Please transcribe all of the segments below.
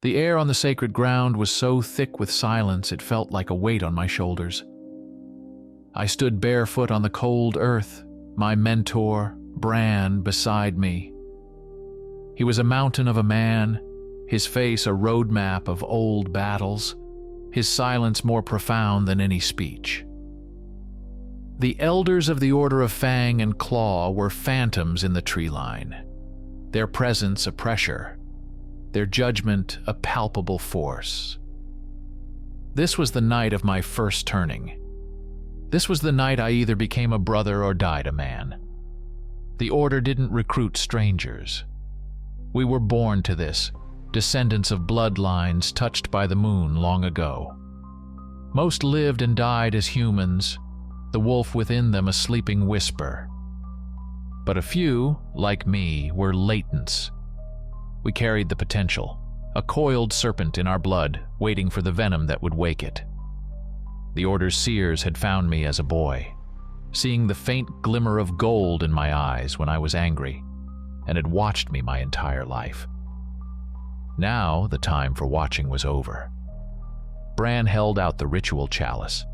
The air on the sacred ground was so thick with silence it felt like a weight on my shoulders. I stood barefoot on the cold earth, my mentor, Bran, beside me. He was a mountain of a man, his face a roadmap of old battles, his silence more profound than any speech. The elders of the Order of Fang and Claw were phantoms in the tree line, their presence a pressure, their judgment a palpable force. This was the night of my first turning. This was the night I either became a brother or died a man. The Order didn't recruit strangers. We were born to this, descendants of bloodlines touched by the moon long ago. Most lived and died as humans, the wolf within them a sleeping whisper. But a few, like me, were latents. We carried the potential, a coiled serpent in our blood, waiting for the venom that would wake it. The Order's seers had found me as a boy, seeing the faint glimmer of gold in my eyes when I was angry, and had watched me my entire life. Now the time for watching was over. Bran held out the ritual chalice.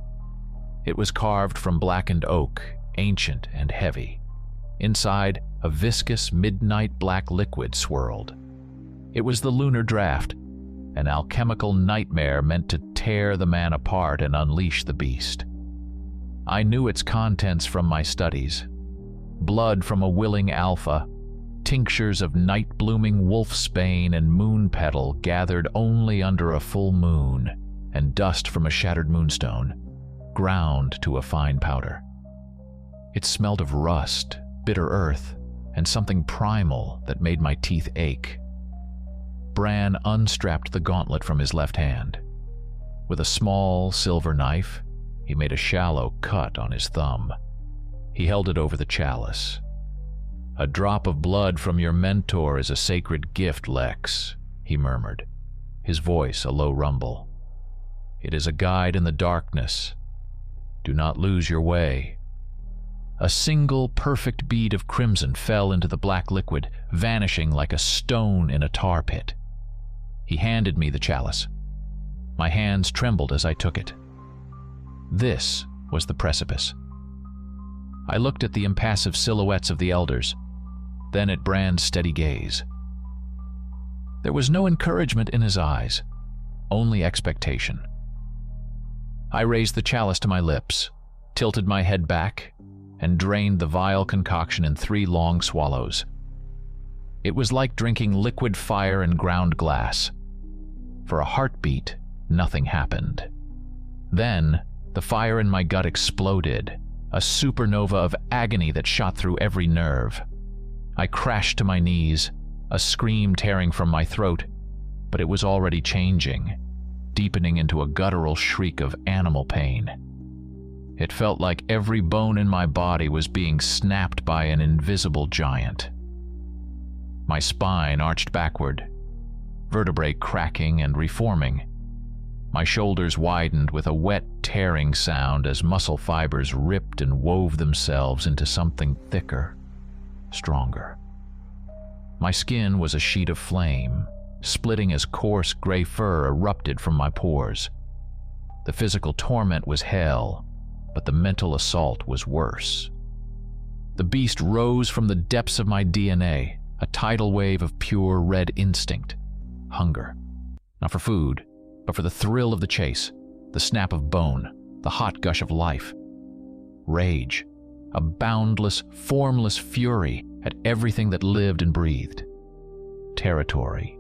It was carved from blackened oak, ancient and heavy. Inside, a viscous midnight black liquid swirled. It was the lunar draft, an alchemical nightmare meant to tear the man apart and unleash the beast. I knew its contents from my studies. Blood from a willing alpha, tinctures of night-blooming wolfsbane and moon petal gathered only under a full moon, and dust from a shattered moonstone, ground to a fine powder. It smelled of rust, bitter earth, and something primal that made my teeth ache. Bran unstrapped the gauntlet from his left hand. With a small silver knife, he made a shallow cut on his thumb. He held it over the chalice. "A drop of blood from your mentor is a sacred gift, Lex," he murmured, his voice a low rumble. "It is a guide in the darkness. Do not lose your way." A single perfect bead of crimson fell into the black liquid, vanishing like a stone in a tar pit. He handed me the chalice. My hands trembled as I took it. This was the precipice. I looked at the impassive silhouettes of the elders, then at Bran's steady gaze. There was no encouragement in his eyes, only expectation. I raised the chalice to my lips, tilted my head back, and drained the vile concoction in 3 long swallows. It was like drinking liquid fire and ground glass. For a heartbeat, nothing happened. Then, the fire in my gut exploded, a supernova of agony that shot through every nerve. I crashed to my knees, a scream tearing from my throat, but it was already changing, deepening into a guttural shriek of animal pain. It felt like every bone in my body was being snapped by an invisible giant. My spine arched backward, vertebrae cracking and reforming. My shoulders widened with a wet, tearing sound as muscle fibers ripped and wove themselves into something thicker, stronger. My skin was a sheet of flame, splitting as coarse gray fur erupted from my pores. The physical torment was hell, but the mental assault was worse. The beast rose from the depths of my DNA, a tidal wave of pure red instinct. Hunger. Not for food, but for the thrill of the chase, the snap of bone, the hot gush of life. Rage. A boundless, formless fury at everything that lived and breathed. Territory.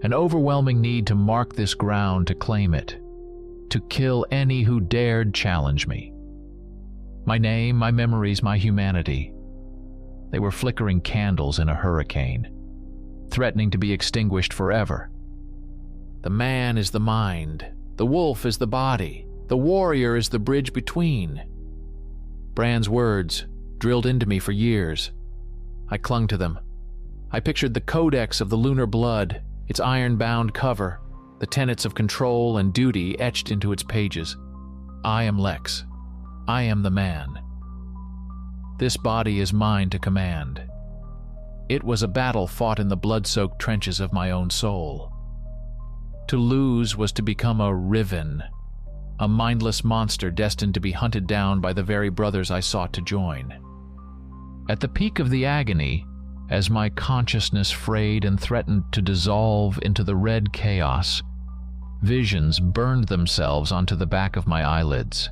An overwhelming need to mark this ground, to claim it, to kill any who dared challenge me. My name, my memories, my humanity. They were flickering candles in a hurricane, threatening to be extinguished forever. The man is the mind, the wolf is the body, the warrior is the bridge between. Bran's words, drilled into me for years. I clung to them. I pictured the codex of the lunar blood, its iron-bound cover, the tenets of control and duty etched into its pages. I am Lex. I am the man. This body is mine to command. It was a battle fought in the blood-soaked trenches of my own soul. To lose was to become a riven, a mindless monster destined to be hunted down by the very brothers I sought to join. At the peak of the agony, as my consciousness frayed and threatened to dissolve into the red chaos, visions burned themselves onto the back of my eyelids.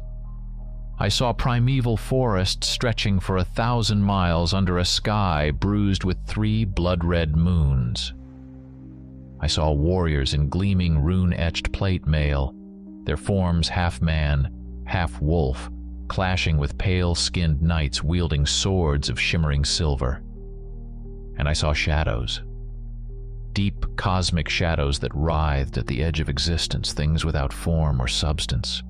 I saw primeval forests stretching for 1,000 miles under a sky bruised with 3 blood-red moons. I saw warriors in gleaming rune-etched plate mail, their forms half man, half wolf, clashing with pale-skinned knights wielding swords of shimmering silver. And I saw shadows. Deep cosmic shadows that writhed at the edge of existence, things without form or substance,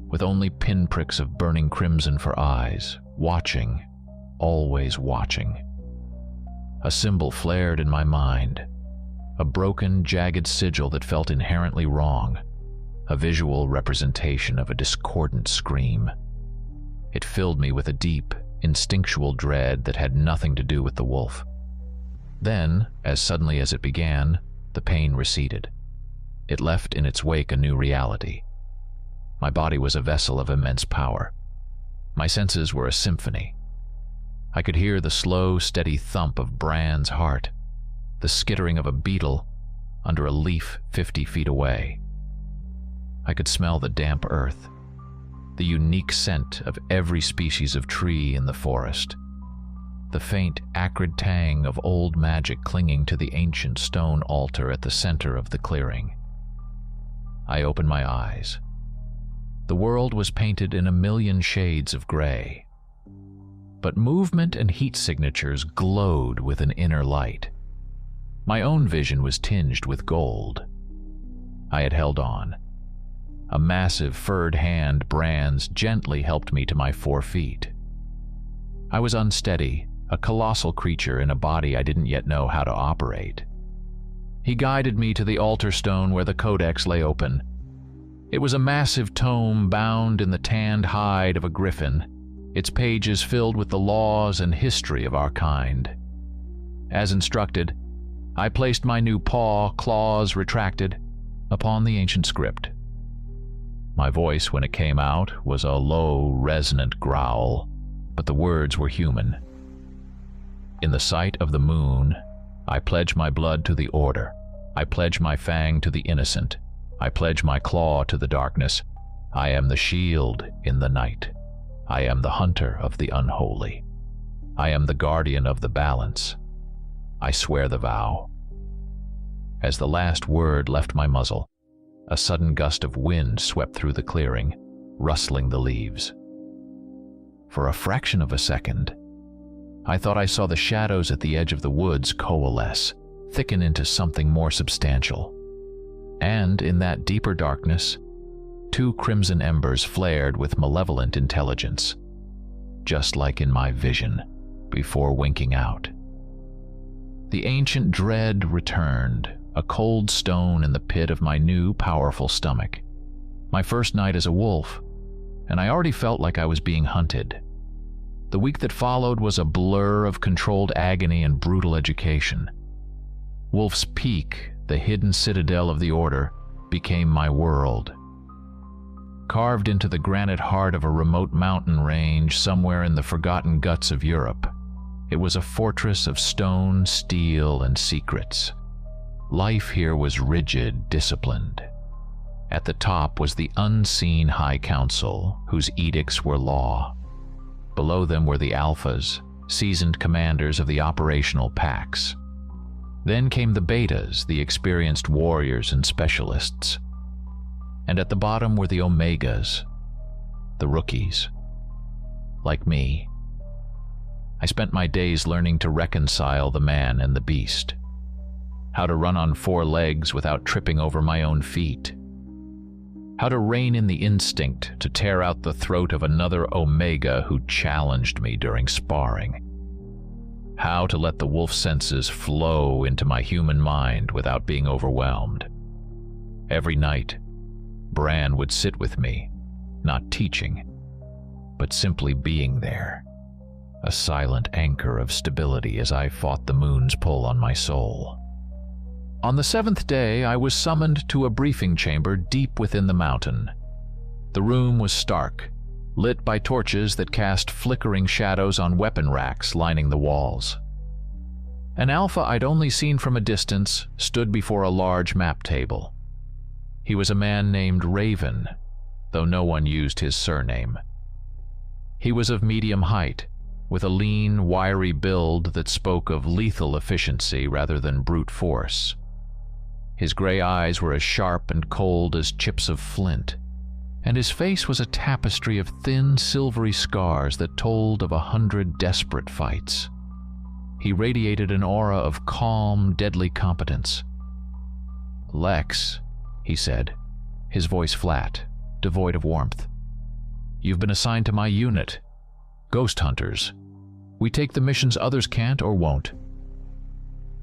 with only pinpricks of burning crimson for eyes, watching, always watching. A symbol flared in my mind, a broken, jagged sigil that felt inherently wrong, a visual representation of a discordant scream. It filled me with a deep, instinctual dread that had nothing to do with the wolf. Then, as suddenly as it began, the pain receded. It left in its wake a new reality. My body was a vessel of immense power. My senses were a symphony. I could hear the slow, steady thump of Bran's heart, the skittering of a beetle under a leaf 50 feet away. I could smell the damp earth, the unique scent of every species of tree in the forest, the faint, acrid tang of old magic clinging to the ancient stone altar at the center of the clearing. I opened my eyes. The world was painted in a million shades of gray, but movement and heat signatures glowed with an inner light. My own vision was tinged with gold. I had held on. A massive furred hand, Bran's, gently helped me to my 4 feet. I was unsteady, a colossal creature in a body I didn't yet know how to operate. He guided me to the altar stone where the codex lay open. It was a massive tome bound in the tanned hide of a griffin, its pages filled with the laws and history of our kind. As instructed, I placed my new paw, claws retracted, upon the ancient script. My voice, when it came out, was a low, resonant growl, but the words were human. In the sight of the moon, I pledge my blood to the order. I pledge my fang to the innocent. I pledge my claw to the darkness. I am the shield in the night. I am the hunter of the unholy. I am the guardian of the balance. I swear the vow. As the last word left my muzzle, a sudden gust of wind swept through the clearing, rustling the leaves. For a fraction of a second, I thought I saw the shadows at the edge of the woods coalesce, thicken into something more substantial. And in that deeper darkness, 2 crimson embers flared with malevolent intelligence, just like in my vision, before winking out. The ancient dread returned, a cold stone in the pit of my new, powerful stomach. My first night as a wolf, and I already felt like I was being hunted. The week that followed was a blur of controlled agony and brutal education. Wolf's Peak, the hidden citadel of the Order, became my world. Carved into the granite heart of a remote mountain range somewhere in the forgotten guts of Europe, it was a fortress of stone, steel, and secrets. Life here was rigid, disciplined. At the top was the unseen High Council, whose edicts were law. Below them were the Alphas, seasoned commanders of the operational packs. Then came the Betas, the experienced warriors and specialists. And at the bottom were the Omegas, the rookies. Like me, I spent my days learning to reconcile the man and the beast, how to run on 4 legs without tripping over my own feet, how to rein in the instinct to tear out the throat of another Omega who challenged me during sparring, how to let the wolf senses flow into my human mind without being overwhelmed. Every night, Bran would sit with me, not teaching, but simply being there, a silent anchor of stability as I fought the moon's pull on my soul. On the 7th day, I was summoned to a briefing chamber deep within the mountain. The room was stark, lit by torches that cast flickering shadows on weapon racks lining the walls. An alpha I'd only seen from a distance stood before a large map table. He was a man named Raven, though no one used his surname. He was of medium height, with a lean, wiry build that spoke of lethal efficiency rather than brute force. His gray eyes were as sharp and cold as chips of flint, and his face was a tapestry of thin, silvery scars that told of 100 desperate fights. He radiated an aura of calm, deadly competence. "Lex," he said, his voice flat, devoid of warmth. "You've been assigned to my unit. Ghost Hunters. We take the missions others can't or won't."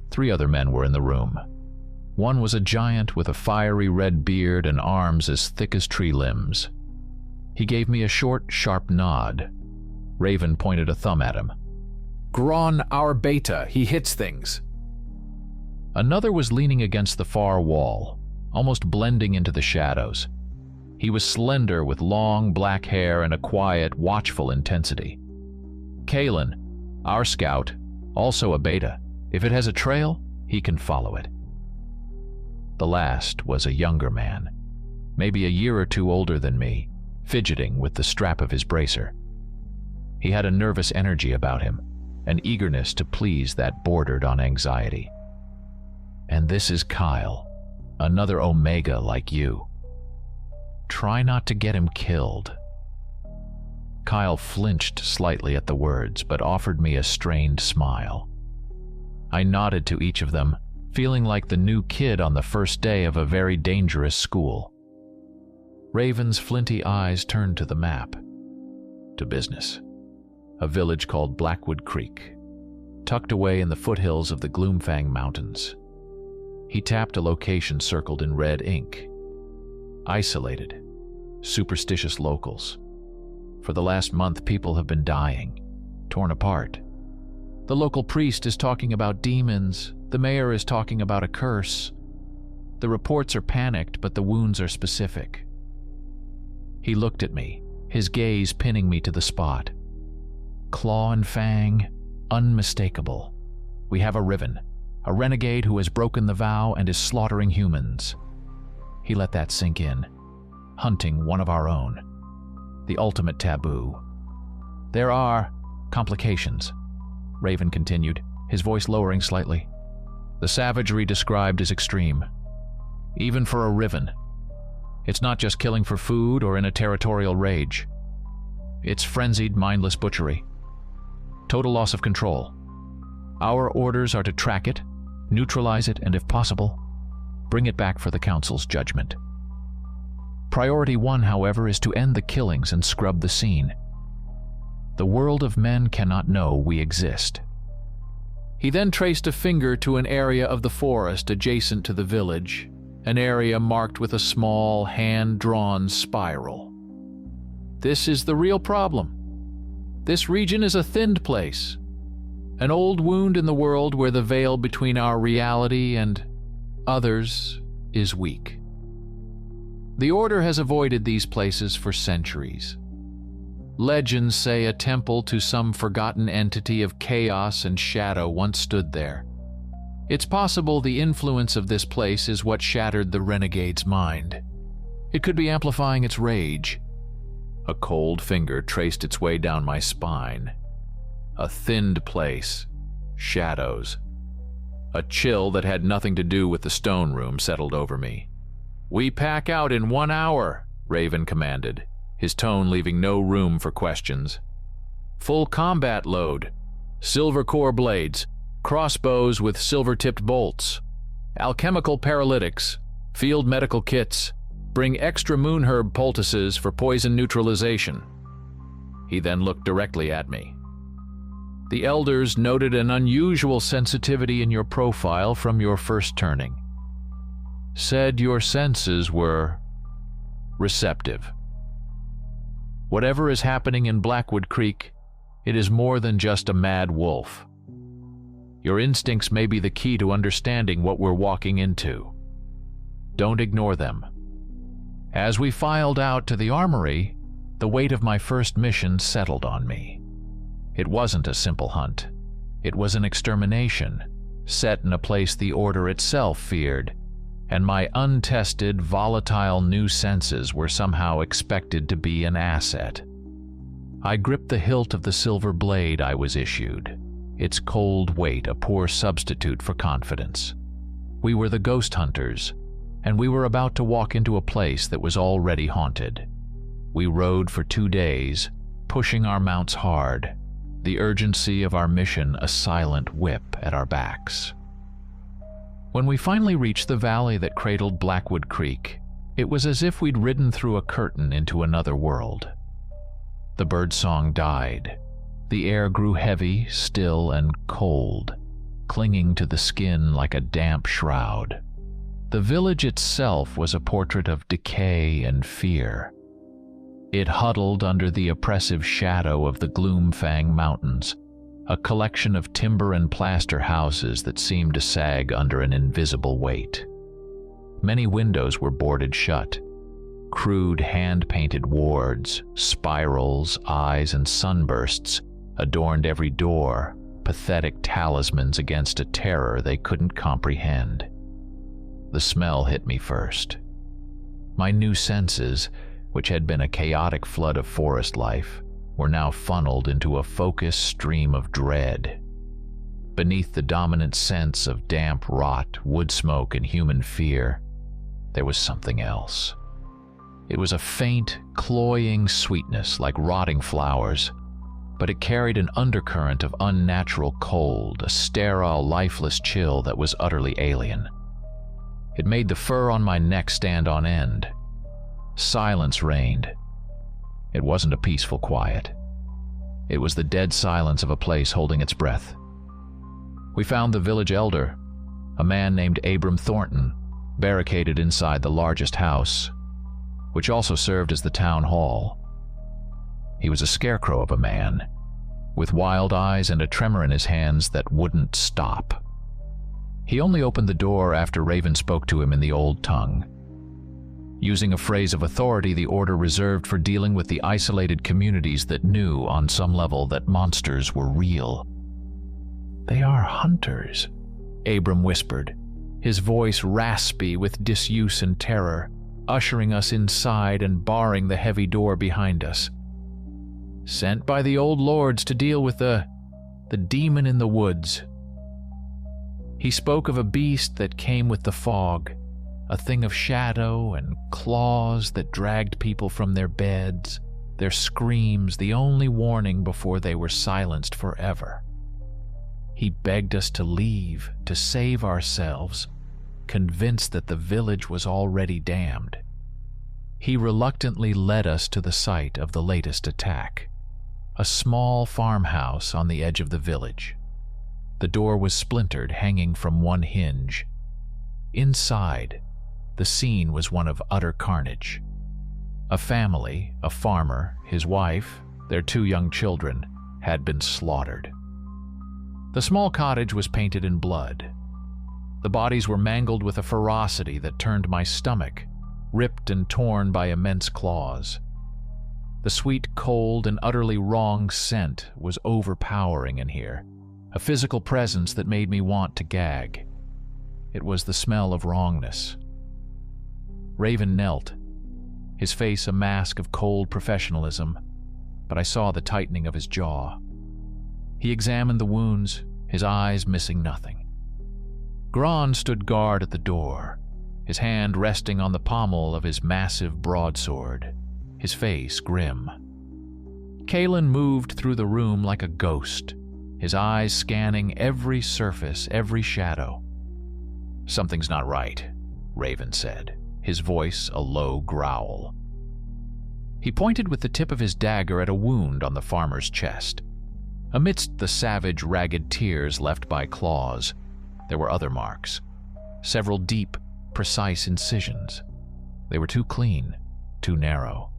3 other men were in the room. One was a giant with a fiery red beard and arms as thick as tree limbs. He gave me a short, sharp nod. Raven pointed a thumb at him. "Gron, our beta, he hits things." Another was leaning against the far wall, almost blending into the shadows. He was slender with long black hair and a quiet, watchful intensity. Kalen, our scout, also a beta. If it has a trail, he can follow it. The last was a younger man, maybe a year or 2 older than me, fidgeting with the strap of his bracer. He had a nervous energy about him, an eagerness to please that bordered on anxiety. "And this is Kyle, another Omega like you. Try not to get him killed." Kyle flinched slightly at the words, but offered me a strained smile. I nodded to each of them, feeling like the new kid on the first day of a very dangerous school. Raven's flinty eyes turned to the map. To business. A village called Blackwood Creek, tucked away in the foothills of the Gloomfang Mountains. He tapped a location circled in red ink. Isolated. Superstitious locals. For the last month, people have been dying, torn apart. The local priest is talking about demons. The mayor is talking about a curse. The reports are panicked, but the wounds are specific. He looked at me, his gaze pinning me to the spot. Claw and fang, unmistakable. We have a riven, a renegade who has broken the vow and is slaughtering humans. He let that sink in, hunting one of our own. The ultimate taboo. There are complications, Raven continued, his voice lowering slightly. The savagery described is extreme, even for a riven. It's not just killing for food or in a territorial rage. It's frenzied, mindless butchery. Total loss of control. Our orders are to track it, neutralize it, and if possible, bring it back for the Council's judgment. Priority 1, however, is to end the killings and scrub the scene. The world of men cannot know we exist. He then traced a finger to an area of the forest adjacent to the village, an area marked with a small, hand-drawn spiral. This is the real problem. This region is a thinned place, an old wound in the world where the veil between our reality and others is weak. The Order has avoided these places for centuries. Legends say a temple to some forgotten entity of chaos and shadow once stood there. It's possible the influence of this place is what shattered the renegade's mind. It could be amplifying its rage. A cold finger traced its way down my spine. A thinned place. Shadows. A chill that had nothing to do with the stone room settled over me. "We pack out in 1 hour," Raven commanded, his tone leaving no room for questions. "Full combat load. Silver core blades. Crossbows with silver-tipped bolts. Alchemical paralytics. Field medical kits. Bring extra moonherb poultices for poison neutralization." He then looked directly at me. "The elders noted an unusual sensitivity in your profile from your first turning. Said your senses were receptive. Whatever is happening in Blackwood Creek, it is more than just a mad wolf. Your instincts may be the key to understanding what we're walking into. Don't ignore them. As we filed out to the armory, the weight of my first mission settled on me. It wasn't a simple hunt. It was an extermination, set in a place the Order itself feared, and my untested, volatile new senses were somehow expected to be an asset. I gripped the hilt of the silver blade I was issued, its cold weight a poor substitute for confidence. We were the ghost hunters, and we were about to walk into a place that was already haunted. We rode for 2 days, pushing our mounts hard, the urgency of our mission a silent whip at our backs. When we finally reached the valley that cradled Blackwood Creek, it was as if we'd ridden through a curtain into another world. The birdsong died. The air grew heavy, still, and cold, clinging to the skin like a damp shroud. The village itself was a portrait of decay and fear. It huddled under the oppressive shadow of the Gloomfang Mountains, a collection of timber and plaster houses that seemed to sag under an invisible weight. Many windows were boarded shut. Crude hand-painted wards, spirals, eyes, and sunbursts adorned every door, pathetic talismans against a terror they couldn't comprehend. The smell hit me first. My new senses, which had been a chaotic flood of forest life, were now funneled into a focused stream of dread. Beneath the dominant sense of damp rot, wood smoke, and human fear, there was something else. It was a faint, cloying sweetness like rotting flowers, but it carried an undercurrent of unnatural cold, a sterile, lifeless chill that was utterly alien. It made the fur on my neck stand on end. Silence reigned. It wasn't a peaceful quiet. It was the dead silence of a place holding its breath. We found the village elder, a man named Abram Thornton, barricaded inside the largest house, which also served as the town hall. He was a scarecrow of a man, with wild eyes and a tremor in his hands that wouldn't stop. He only opened the door after Raven spoke to him in the old tongue, using a phrase of authority the Order reserved for dealing with the isolated communities that knew, on some level, that monsters were real. "They are hunters," Abram whispered, his voice raspy with disuse and terror, ushering us inside and barring the heavy door behind us. "Sent by the old lords to deal with the demon in the woods." He spoke of a beast that came with the fog, a thing of shadow and claws that dragged people from their beds, their screams the only warning before they were silenced forever. He begged us to leave, to save ourselves, convinced that the village was already damned. He reluctantly led us to the site of the latest attack, a small farmhouse on the edge of the village. The door was splintered, hanging from one hinge. Inside, the scene was one of utter carnage. A family, a farmer, his wife, their 2 young children, had been slaughtered. The small cottage was painted in blood. The bodies were mangled with a ferocity that turned my stomach, ripped and torn by immense claws. The sweet, cold, and utterly wrong scent was overpowering in here, a physical presence that made me want to gag. It was the smell of wrongness. Raven knelt, his face a mask of cold professionalism, but I saw the tightening of his jaw. He examined the wounds, his eyes missing nothing. Gron stood guard at the door, his hand resting on the pommel of his massive broadsword, his face grim. Kalen moved through the room like a ghost, his eyes scanning every surface, every shadow. "Something's not right," Raven said, his voice a low growl. He pointed with the tip of his dagger at a wound on the farmer's chest. Amidst the savage, ragged tears left by claws, there were other marks, several deep, precise incisions. They were too clean, too narrow,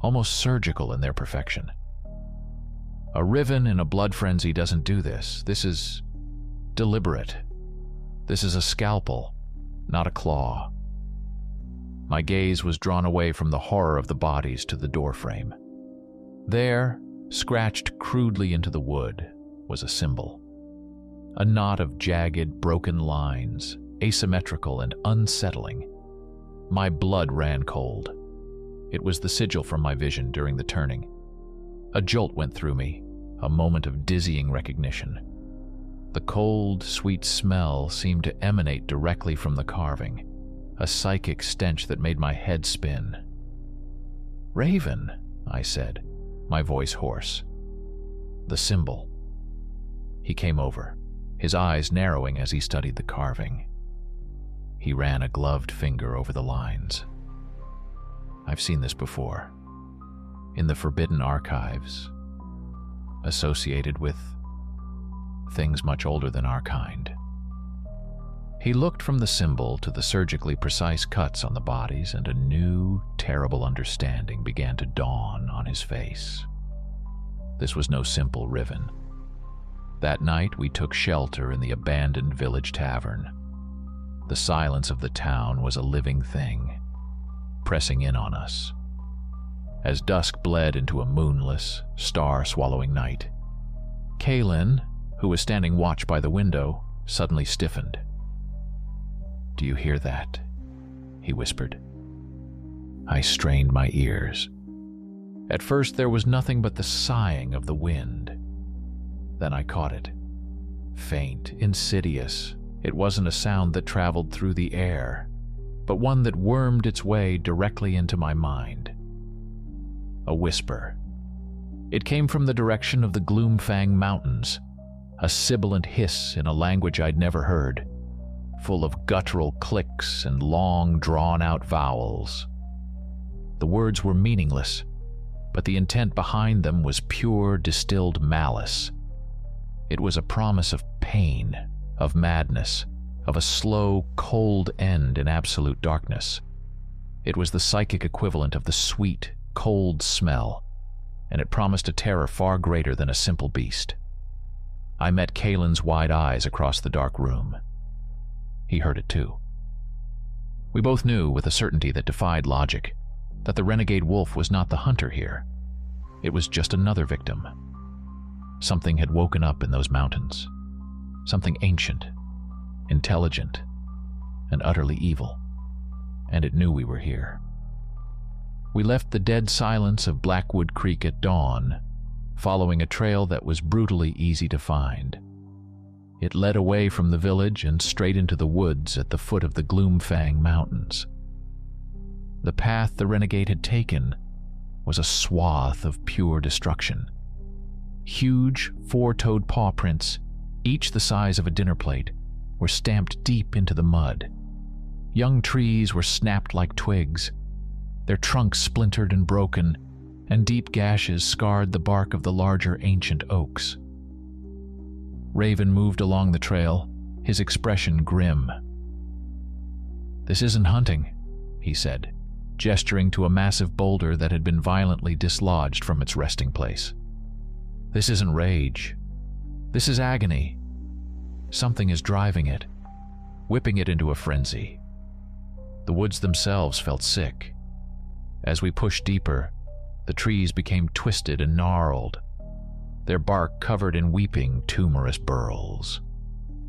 almost surgical in their perfection. "A riven in a blood frenzy doesn't do this. This is deliberate. This is a scalpel, not a claw. My gaze was drawn away from the horror of the bodies to the doorframe. There, scratched crudely into the wood, was a symbol. A knot of jagged, broken lines, asymmetrical and unsettling. My blood ran cold. It was the sigil from my vision during the turning. A jolt went through me, a moment of dizzying recognition. The cold, sweet smell seemed to emanate directly from the carving, a psychic stench that made my head spin. "Raven," I said, my voice hoarse. "The symbol." He came over, his eyes narrowing as he studied the carving. He ran a gloved finger over the lines. "I've seen this before. In the Forbidden Archives, associated with things much older than our kind." He looked from the symbol to the surgically precise cuts on the bodies, and a new, terrible understanding began to dawn on his face. This was no simple riven. That night we took shelter in the abandoned village tavern. The silence of the town was a living thing, pressing in on us. As dusk bled into a moonless, star-swallowing night, Kaelin, who was standing watch by the window, suddenly stiffened. "Do you hear that?" he whispered. I strained my ears. At first there was nothing but the sighing of the wind. Then I caught it. Faint, insidious, it wasn't a sound that traveled through the air, but one that wormed its way directly into my mind. A whisper. It came from the direction of the Gloomfang Mountains, a sibilant hiss in a language I'd never heard, full of guttural clicks and long, drawn-out vowels. The words were meaningless, but the intent behind them was pure, distilled malice. It was a promise of pain, of madness, of a slow, cold end in absolute darkness. It was the psychic equivalent of the sweet, cold smell, and it promised a terror far greater than a simple beast. I met Kaelin's wide eyes across the dark room. He heard it too. We both knew with a certainty that defied logic that the renegade wolf was not the hunter here. It was just another victim. Something had woken up in those mountains. Something ancient, intelligent, and utterly evil. And it knew we were here. We left the dead silence of Blackwood Creek at dawn, following a trail that was brutally easy to find. It led away from the village and straight into the woods at the foot of the Gloomfang Mountains. The path the renegade had taken was a swath of pure destruction. Huge, four-toed paw prints, each the size of a dinner plate, were stamped deep into the mud. Young trees were snapped like twigs, their trunks splintered and broken, and deep gashes scarred the bark of the larger ancient oaks. Raven moved along the trail, his expression grim. "This isn't hunting," he said, gesturing to a massive boulder that had been violently dislodged from its resting place. "This isn't rage. This is agony. Something is driving it, whipping it into a frenzy." The woods themselves felt sick. As we pushed deeper, the trees became twisted and gnarled, their bark covered in weeping, tumorous burls.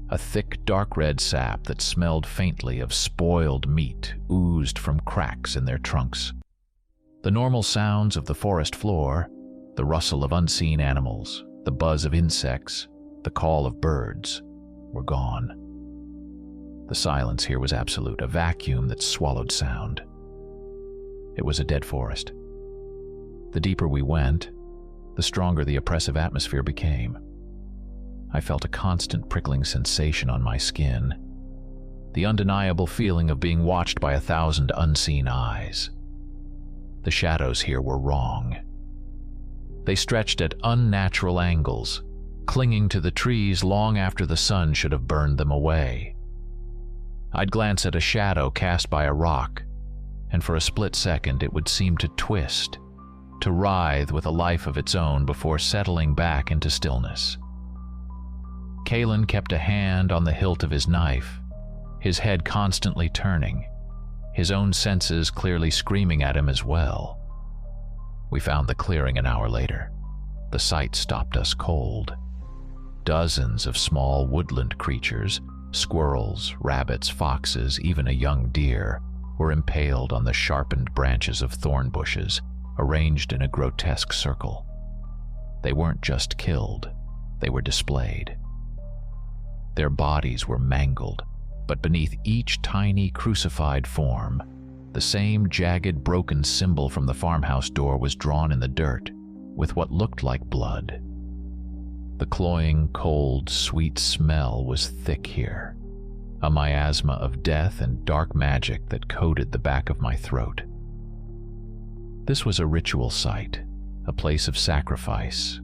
A thick, dark red sap that smelled faintly of spoiled meat oozed from cracks in their trunks. The normal sounds of the forest floor, the rustle of unseen animals, the buzz of insects, the call of birds, were gone. The silence here was absolute, a vacuum that swallowed sound. It was a dead forest. The deeper we went, the stronger the oppressive atmosphere became. I felt a constant prickling sensation on my skin, the undeniable feeling of being watched by 1,000 unseen eyes. The shadows here were wrong. They stretched at unnatural angles, clinging to the trees long after the sun should have burned them away. I'd glance at a shadow cast by a rock, and for a split second it would seem to twist, to writhe with a life of its own before settling back into stillness. Kalen kept a hand on the hilt of his knife, his head constantly turning, his own senses clearly screaming at him as well. We found the clearing an hour later. The sight stopped us cold. Dozens of small woodland creatures, squirrels, rabbits, foxes, even a young deer, were impaled on the sharpened branches of thorn bushes, arranged in a grotesque circle. They weren't just killed, they were displayed. Their bodies were mangled, but beneath each tiny crucified form, the same jagged, broken symbol from the farmhouse door was drawn in the dirt, with what looked like blood. The cloying, cold, sweet smell was thick here, a miasma of death and dark magic that coated the back of my throat. This was a ritual site, a place of sacrifice.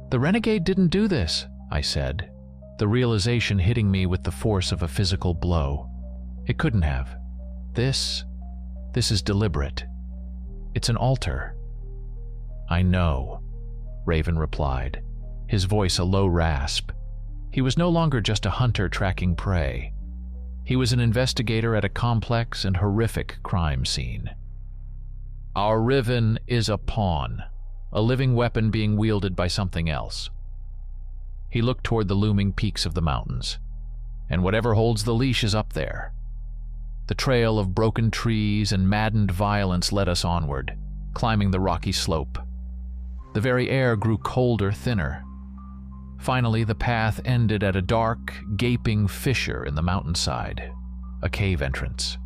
"The renegade didn't do this," I said, the realization hitting me with the force of a physical blow. "It couldn't have. This is deliberate. It's an altar." "I know," Raven replied, his voice a low rasp. He was no longer just a hunter tracking prey. He was an investigator at a complex and horrific crime scene. "Our riven is a pawn, a living weapon being wielded by something else." He looked toward the looming peaks of the mountains. "And whatever holds the leash is up there." The trail of broken trees and maddened violence led us onward, climbing the rocky slope. The very air grew colder, thinner. Finally, the path ended at a dark, gaping fissure in the mountainside, a cave entrance.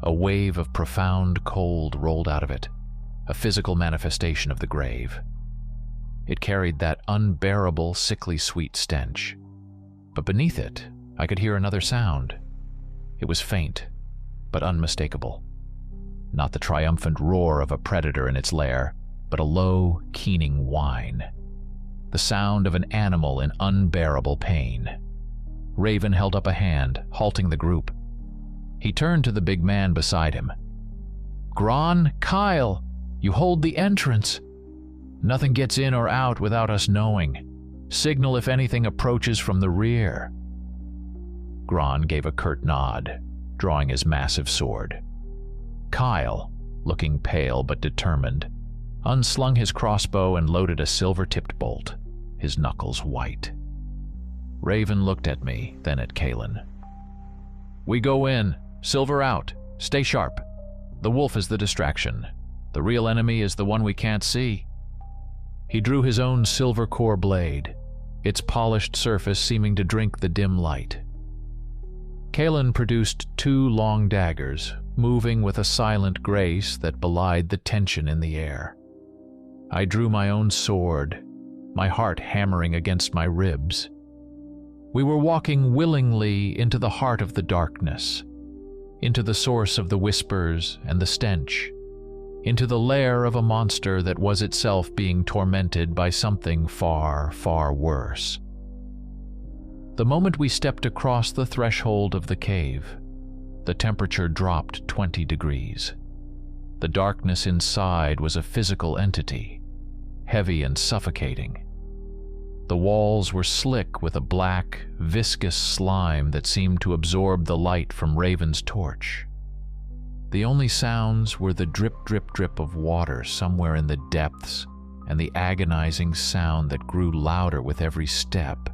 A wave of profound cold rolled out of it, a physical manifestation of the grave. It carried that unbearable, sickly sweet stench. But beneath it, I could hear another sound. It was faint, but unmistakable. Not the triumphant roar of a predator in its lair, but a low, keening whine. The sound of an animal in unbearable pain. Raven held up a hand, halting the group. He turned to the big man beside him. "Gron, Kyle, you hold the entrance. Nothing gets in or out without us knowing. Signal if anything approaches from the rear." Gron gave a curt nod, drawing his massive sword. Kyle, looking pale but determined, unslung his crossbow and loaded a silver-tipped bolt, his knuckles white. Raven looked at me, then at Kalen. "We go in, silver out, stay sharp. The wolf is the distraction. The real enemy is the one we can't see." He drew his own silver core blade, its polished surface seeming to drink the dim light. Kalen produced 2 long daggers, moving with a silent grace that belied the tension in the air. I drew my own sword, my heart hammering against my ribs. We were walking willingly into the heart of the darkness, into the source of the whispers and the stench, into the lair of a monster that was itself being tormented by something far, far worse. The moment we stepped across the threshold of the cave, the temperature dropped 20 degrees. The darkness inside was a physical entity, heavy and suffocating. The walls were slick with a black, viscous slime that seemed to absorb the light from Raven's torch. The only sounds were the drip, drip, drip of water somewhere in the depths and the agonizing sound that grew louder with every step.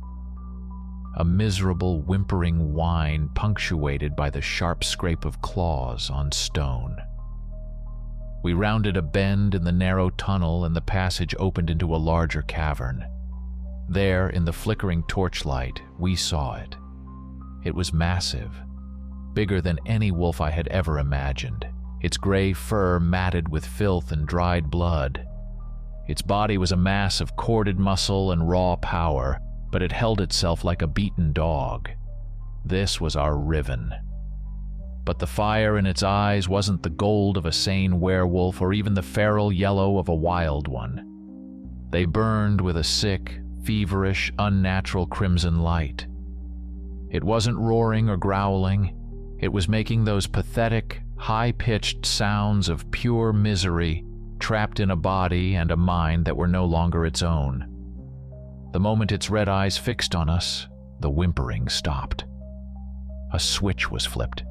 A miserable, whimpering whine punctuated by the sharp scrape of claws on stone. We rounded a bend in the narrow tunnel and the passage opened into a larger cavern. There, in the flickering torchlight, we saw it. It was massive, bigger than any wolf I had ever imagined, its gray fur matted with filth and dried blood. Its body was a mass of corded muscle and raw power, but it held itself like a beaten dog. This was our riven. But the fire in its eyes wasn't the gold of a sane werewolf or even the feral yellow of a wild one. They burned with a sick, feverish, unnatural crimson light. It wasn't roaring or growling. It was making those pathetic, high-pitched sounds of pure misery, trapped in a body and a mind that were no longer its own. The moment its red eyes fixed on us, the whimpering stopped. A switch was flipped.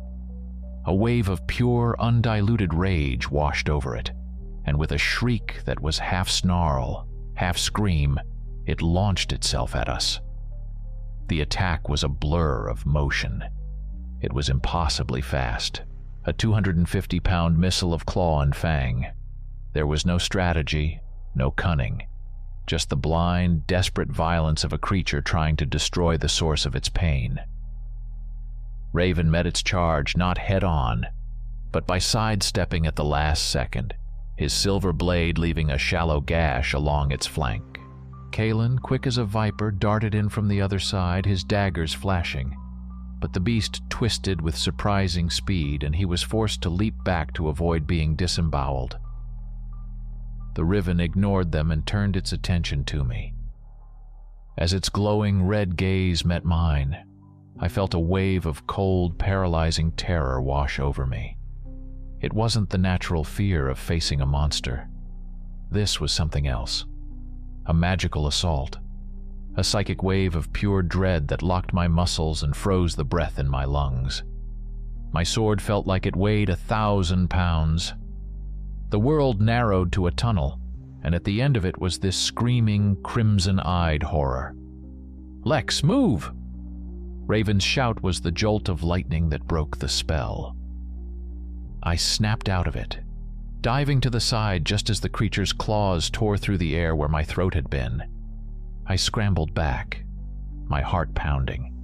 A wave of pure, undiluted rage washed over it, and with a shriek that was half snarl, half scream, it launched itself at us. The attack was a blur of motion. It was impossibly fast, a 250-pound missile of claw and fang. There was no strategy, no cunning, just the blind, desperate violence of a creature trying to destroy the source of its pain. Raven met its charge not head-on, but by sidestepping at the last second, his silver blade leaving a shallow gash along its flank. Kalen, quick as a viper, darted in from the other side, his daggers flashing. But the beast twisted with surprising speed, and he was forced to leap back to avoid being disemboweled. The riven ignored them and turned its attention to me. As its glowing red gaze met mine, I felt a wave of cold, paralyzing terror wash over me. It wasn't the natural fear of facing a monster. This was something else. A magical assault. A psychic wave of pure dread that locked my muscles and froze the breath in my lungs. My sword felt like it weighed 1,000 pounds. The world narrowed to a tunnel, and at the end of it was this screaming, crimson-eyed horror. "Lex, move!" Raven's shout was the jolt of lightning that broke the spell. I snapped out of it, diving to the side just as the creature's claws tore through the air where my throat had been. I scrambled back, my heart pounding.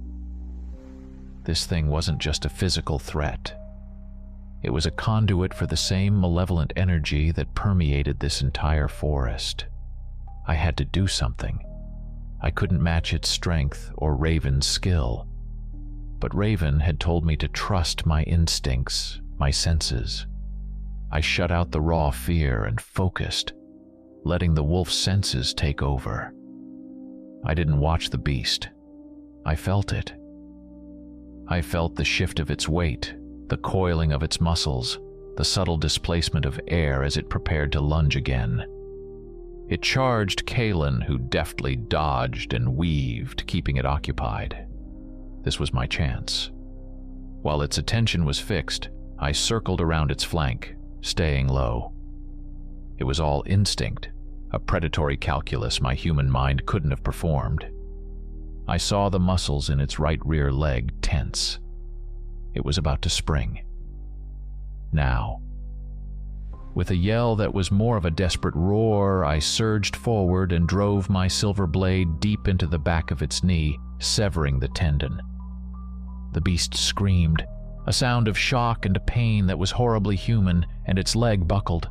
This thing wasn't just a physical threat. It was a conduit for the same malevolent energy that permeated this entire forest. I had to do something. I couldn't match its strength or Raven's skill. But Raven had told me to trust my instincts, my senses. I shut out the raw fear and focused, letting the wolf's senses take over. I didn't watch the beast. I felt it. I felt the shift of its weight, the coiling of its muscles, the subtle displacement of air as it prepared to lunge again. It charged Kalen, who deftly dodged and weaved, keeping it occupied. This was my chance. While its attention was fixed, I circled around its flank, staying low. It was all instinct, a predatory calculus my human mind couldn't have performed. I saw the muscles in its right rear leg tense. It was about to spring. Now. With a yell that was more of a desperate roar, I surged forward and drove my silver blade deep into the back of its knee, severing the tendon. The beast screamed, a sound of shock and pain that was horribly human, and its leg buckled.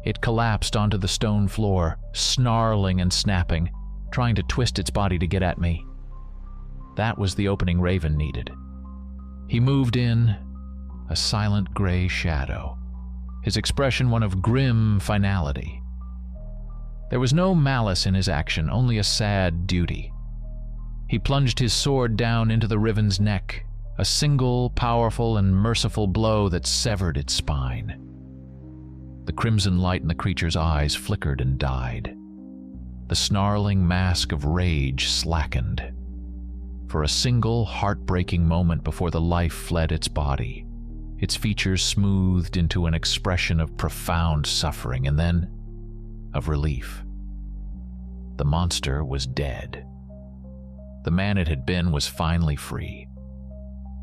It collapsed onto the stone floor, snarling and snapping, trying to twist its body to get at me. That was the opening Raven needed. He moved in, a silent gray shadow, his expression one of grim finality. There was no malice in his action, only a sad duty. He plunged his sword down into the Riven's neck, a single, powerful, and merciful blow that severed its spine. The crimson light in the creature's eyes flickered and died. The snarling mask of rage slackened. For a single, heartbreaking moment before the life fled its body, its features smoothed into an expression of profound suffering and then of relief. The monster was dead. The man it had been was finally free.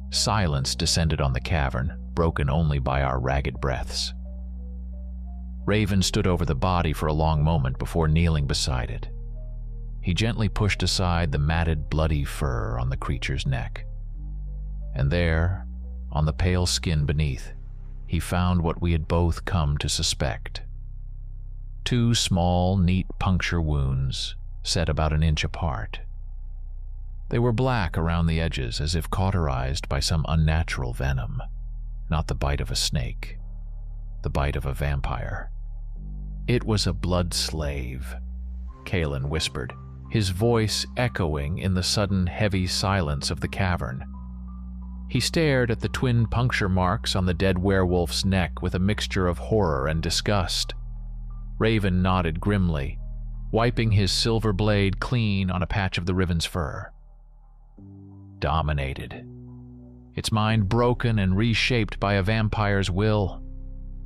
Silence descended on the cavern, broken only by our ragged breaths. Raven stood over the body for a long moment before kneeling beside it. He gently pushed aside the matted, bloody fur on the creature's neck. And there, on the pale skin beneath, he found what we had both come to suspect. 2 small, neat puncture wounds, set about an inch apart. They were black around the edges, as if cauterized by some unnatural venom. Not the bite of a snake, the bite of a vampire. "It was a blood slave," Kalen whispered, his voice echoing in the sudden heavy silence of the cavern. He stared at the twin puncture marks on the dead werewolf's neck with a mixture of horror and disgust. Raven nodded grimly, wiping his silver blade clean on a patch of the riven's fur. Dominated. Its mind broken and reshaped by a vampire's will,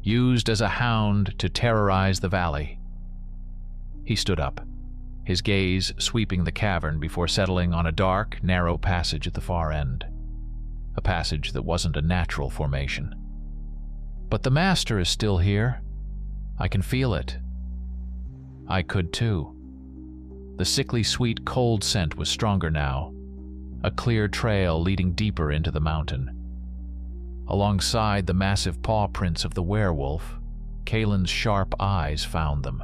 used as a hound to terrorize the valley. He stood up, his gaze sweeping the cavern before settling on a dark, narrow passage at the far end. A passage that wasn't a natural formation. But the master is still here. I can feel it. I could too. The sickly sweet cold scent was stronger now, a clear trail leading deeper into the mountain. Alongside the massive paw prints of the werewolf, Kalen's sharp eyes found them.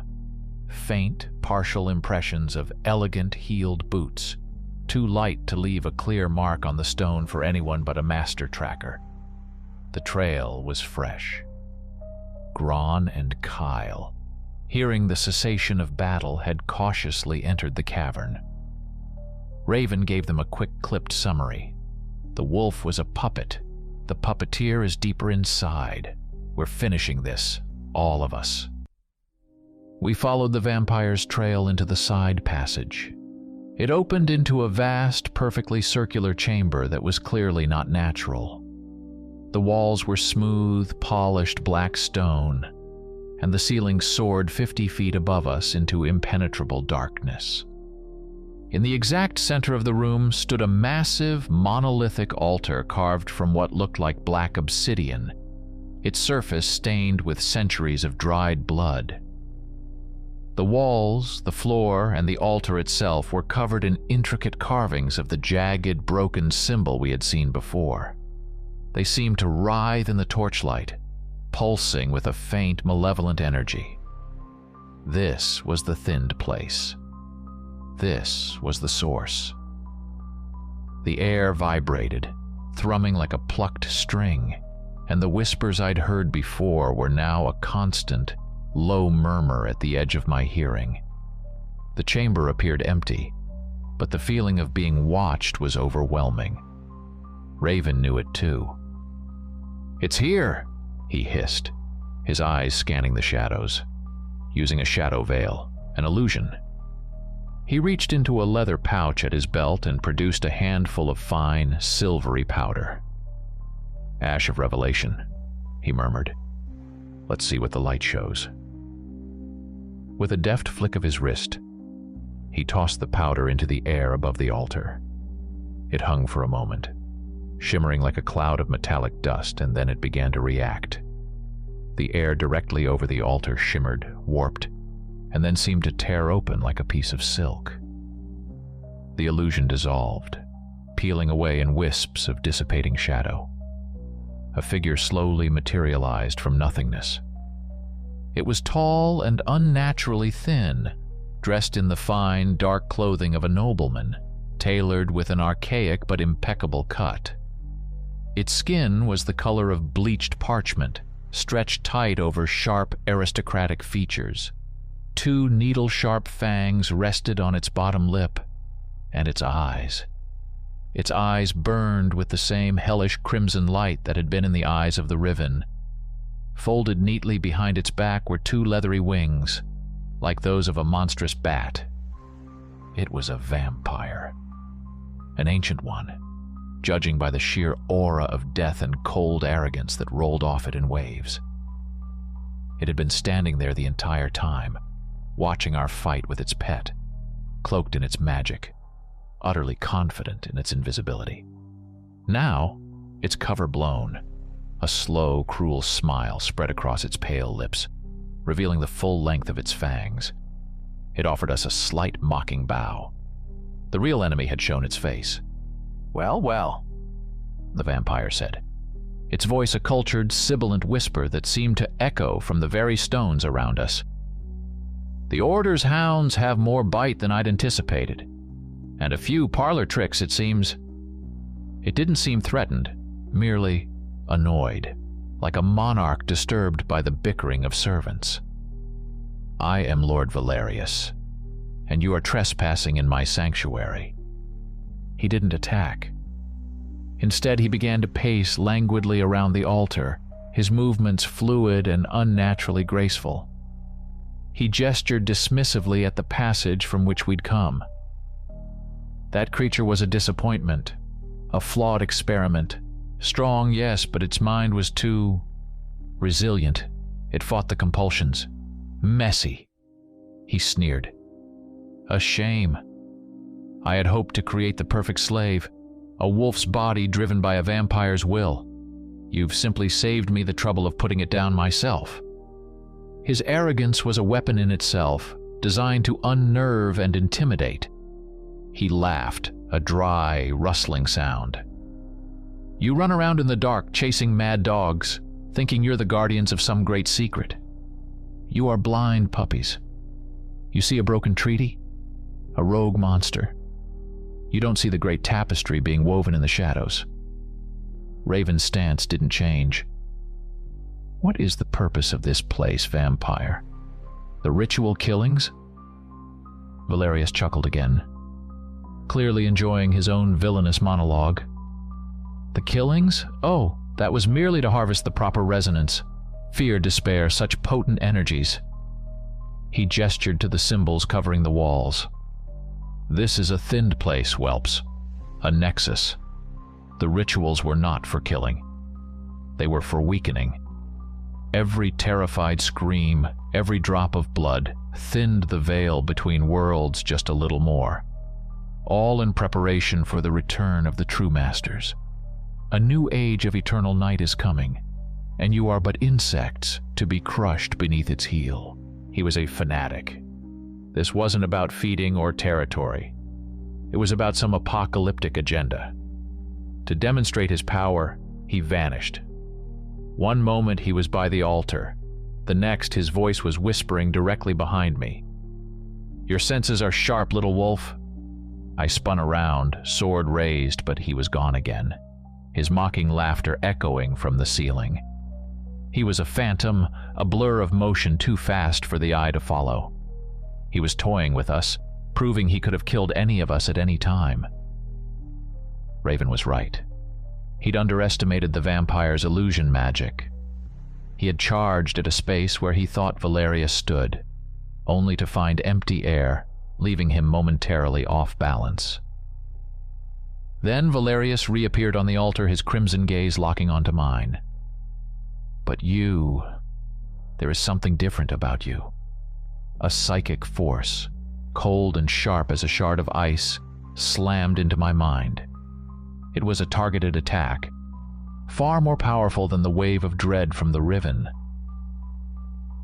Faint, partial impressions of elegant heeled boots, too light to leave a clear mark on the stone for anyone but a master tracker. The trail was fresh. Gron and Kyle, hearing the cessation of battle, had cautiously entered the cavern. Raven gave them a quick clipped summary. The wolf was a puppet. The puppeteer is deeper inside. We're finishing this, all of us. We followed the vampire's trail into the side passage. It opened into a vast, perfectly circular chamber that was clearly not natural. The walls were smooth, polished black stone, and the ceiling soared 50 feet above us into impenetrable darkness. In the exact center of the room stood a massive, monolithic altar carved from what looked like black obsidian, its surface stained with centuries of dried blood. The walls, the floor, and the altar itself were covered in intricate carvings of the jagged, broken symbol we had seen before. They seemed to writhe in the torchlight, pulsing with a faint, malevolent energy. This was the thinned place. This was the source. The air vibrated, thrumming like a plucked string, and the whispers I'd heard before were now a constant, low murmur at the edge of my hearing. The chamber appeared empty, but the feeling of being watched was overwhelming. Raven knew it too. "It's here," he hissed, his eyes scanning the shadows, using a shadow veil, an illusion. He reached into a leather pouch at his belt and produced a handful of fine, silvery powder. "Ash of Revelation," he murmured. "Let's see what the light shows." With a deft flick of his wrist, he tossed the powder into the air above the altar. It hung for a moment, shimmering like a cloud of metallic dust, and then it began to react. The air directly over the altar shimmered, warped, and then seemed to tear open like a piece of silk. The illusion dissolved, peeling away in wisps of dissipating shadow. A figure slowly materialized from nothingness. It was tall and unnaturally thin, dressed in the fine, dark clothing of a nobleman, tailored with an archaic but impeccable cut. Its skin was the color of bleached parchment, stretched tight over sharp, aristocratic features. 2 needle-sharp fangs rested on its bottom lip, and its eyes. Its eyes burned with the same hellish crimson light that had been in the eyes of the riven. Folded neatly behind its back were 2 leathery wings, like those of a monstrous bat. It was a vampire. An ancient one, judging by the sheer aura of death and cold arrogance that rolled off it in waves. It had been standing there the entire time, watching our fight with its pet, cloaked in its magic, utterly confident in its invisibility. Now, its cover blown, a slow, cruel smile spread across its pale lips, revealing the full length of its fangs. It offered us a slight mocking bow. The real enemy had shown its face. "Well, well," the vampire said, its voice a cultured, sibilant whisper that seemed to echo from the very stones around us. "The Order's hounds have more bite than I'd anticipated, and a few parlor tricks, it seems." It didn't seem threatened, merely annoyed, like a monarch disturbed by the bickering of servants. "I am Lord Valyrias, and you are trespassing in my sanctuary." He didn't attack. Instead, he began to pace languidly around the altar, his movements fluid and unnaturally graceful. He gestured dismissively at the passage from which we'd come. That creature was a disappointment, a flawed experiment. Strong, yes, but its mind was too resilient. It fought the compulsions. Messy. He sneered. A shame. I had hoped to create the perfect slave, a wolf's body driven by a vampire's will. You've simply saved me the trouble of putting it down myself. His arrogance was a weapon in itself, designed to unnerve and intimidate. He laughed, a dry, rustling sound. You run around in the dark chasing mad dogs, thinking you're the guardians of some great secret. You are blind puppies. You see a broken treaty? A rogue monster. You don't see the great tapestry being woven in the shadows. Raven's stance didn't change. What is the purpose of this place, vampire? The ritual killings? Valyrias chuckled again, clearly enjoying his own villainous monologue. The killings? Oh, that was merely to harvest the proper resonance. Fear, despair, such potent energies. He gestured to the symbols covering the walls. This is a thinned place, whelps. A nexus. The rituals were not for killing. They were for weakening. Every terrified scream, every drop of blood, thinned the veil between worlds just a little more. All in preparation for the return of the true masters. A new age of eternal night is coming, and you are but insects to be crushed beneath its heel. He was a fanatic. This wasn't about feeding or territory. It was about some apocalyptic agenda. To demonstrate his power, he vanished. One moment he was by the altar. The next, his voice was whispering directly behind me. Your senses are sharp, little wolf. I spun around, sword raised, but he was gone again, his mocking laughter echoing from the ceiling. He was a phantom, a blur of motion too fast for the eye to follow. He was toying with us, proving he could have killed any of us at any time. Raven was right. He'd underestimated the vampire's illusion magic. He had charged at a space where he thought Valyrias stood, only to find empty air, leaving him momentarily off balance. Then Valyrias reappeared on the altar, his crimson gaze locking onto mine. But you, there is something different about you. A psychic force, cold and sharp as a shard of ice, slammed into my mind. It was a targeted attack, far more powerful than the wave of dread from the riven.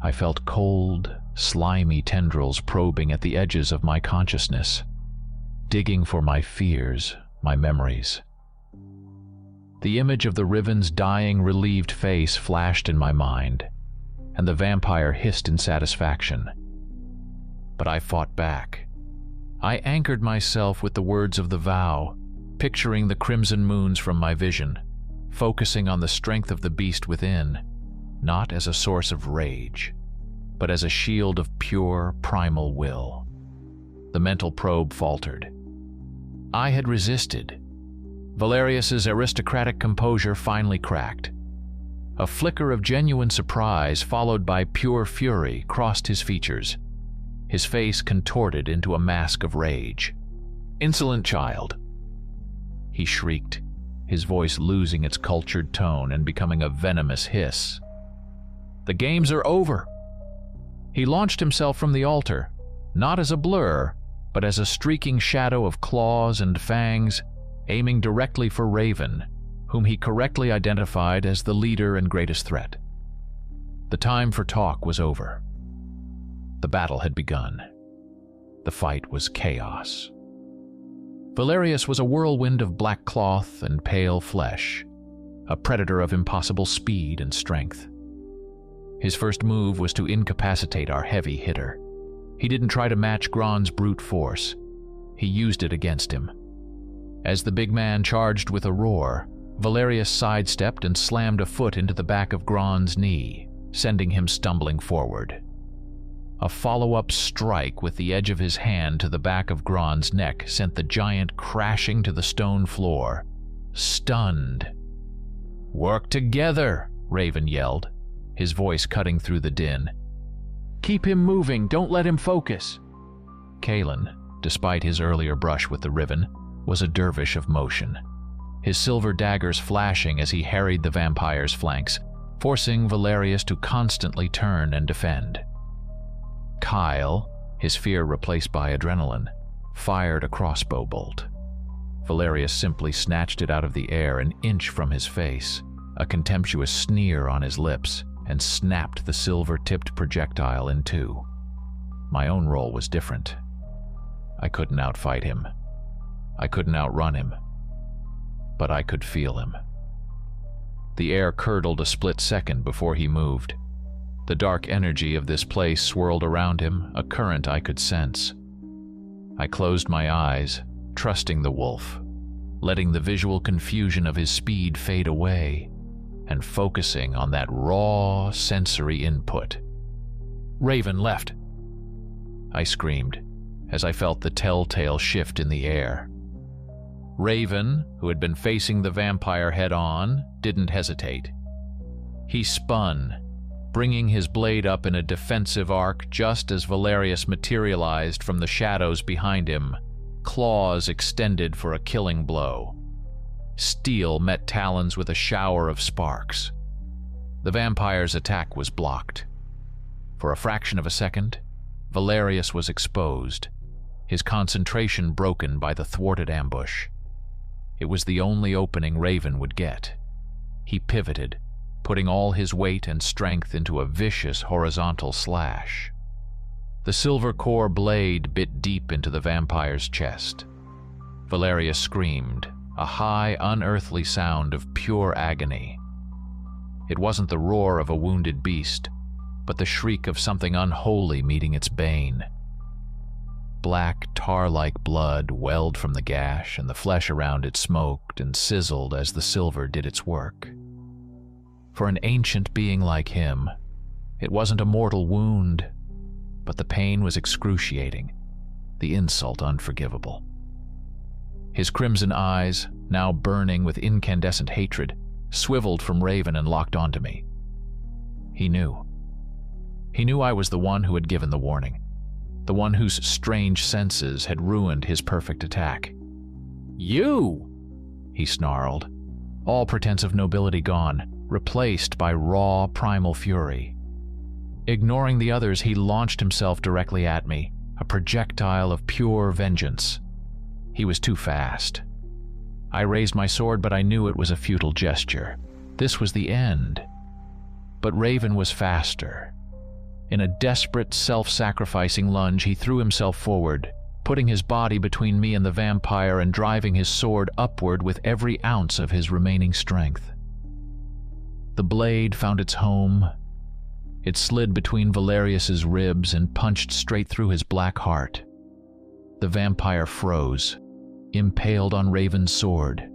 I felt cold, slimy tendrils probing at the edges of my consciousness, digging for my fears, my memories. The image of the riven's dying, relieved face flashed in my mind, and the vampire hissed in satisfaction. But I fought back. I anchored myself with the words of the vow, picturing the crimson moons from my vision, focusing on the strength of the beast within, not as a source of rage, but as a shield of pure, primal will. The mental probe faltered. I had resisted. Valyrias's aristocratic composure finally cracked. A flicker of genuine surprise, followed by pure fury, crossed his features. His face contorted into a mask of rage. "Insolent child!" He shrieked, his voice losing its cultured tone and becoming a venomous hiss. "The games are over!" He launched himself from the altar, not as a blur, but as a streaking shadow of claws and fangs, aiming directly for Raven, whom he correctly identified as the leader and greatest threat. The time for talk was over. The battle had begun. The fight was chaos. Valyrias was a whirlwind of black cloth and pale flesh, a predator of impossible speed and strength. His first move was to incapacitate our heavy hitter. He didn't try to match Gronn's brute force. He used it against him. As the big man charged with a roar, Valyrias sidestepped and slammed a foot into the back of Gronn's knee, sending him stumbling forward. A follow-up strike with the edge of his hand to the back of Gronn's neck sent the giant crashing to the stone floor, stunned. "Work together!" Raven yelled, his voice cutting through the din. Keep him moving, don't let him focus. Kalen, despite his earlier brush with the riven, was a dervish of motion, his silver daggers flashing as he harried the vampire's flanks, forcing Valyrias to constantly turn and defend. Kyle, his fear replaced by adrenaline, fired a crossbow bolt. Valyrias simply snatched it out of the air an inch from his face, a contemptuous sneer on his lips, and snapped the silver-tipped projectile in two. My own role was different. I couldn't outfight him. I couldn't outrun him. But I could feel him. The air curdled a split second before he moved. The dark energy of this place swirled around him, a current I could sense. I closed my eyes, trusting the wolf, letting the visual confusion of his speed fade away, and focusing on that raw sensory input. "Raven left!" I screamed, as I felt the telltale shift in the air. Raven, who had been facing the vampire head-on, didn't hesitate. He spun, bringing his blade up in a defensive arc just as Valyrias materialized from the shadows behind him, claws extended for a killing blow. Steel met talons with a shower of sparks. The vampire's attack was blocked. For a fraction of a second, Valyrias was exposed, his concentration broken by the thwarted ambush. It was the only opening Raven would get. He pivoted, putting all his weight and strength into a vicious horizontal slash. The silver core blade bit deep into the vampire's chest. Valyrias screamed, a high, unearthly sound of pure agony. It wasn't the roar of a wounded beast, but the shriek of something unholy meeting its bane. Black, tar-like blood welled from the gash, and the flesh around it smoked and sizzled as the silver did its work. For an ancient being like him, it wasn't a mortal wound, but the pain was excruciating, the insult unforgivable. His crimson eyes, now burning with incandescent hatred, swiveled from Raven and locked onto me. He knew. He knew I was the one who had given the warning, the one whose strange senses had ruined his perfect attack. "You!" he snarled, all pretense of nobility gone, replaced by raw, primal fury. Ignoring the others, he launched himself directly at me, a projectile of pure vengeance. He was too fast. I raised my sword, but I knew it was a futile gesture. This was the end. But Raven was faster. In a desperate, self-sacrificing lunge, he threw himself forward, putting his body between me and the vampire and driving his sword upward with every ounce of his remaining strength. The blade found its home. It slid between Valyrias's ribs and punched straight through his black heart. The vampire froze, impaled on Raven's sword.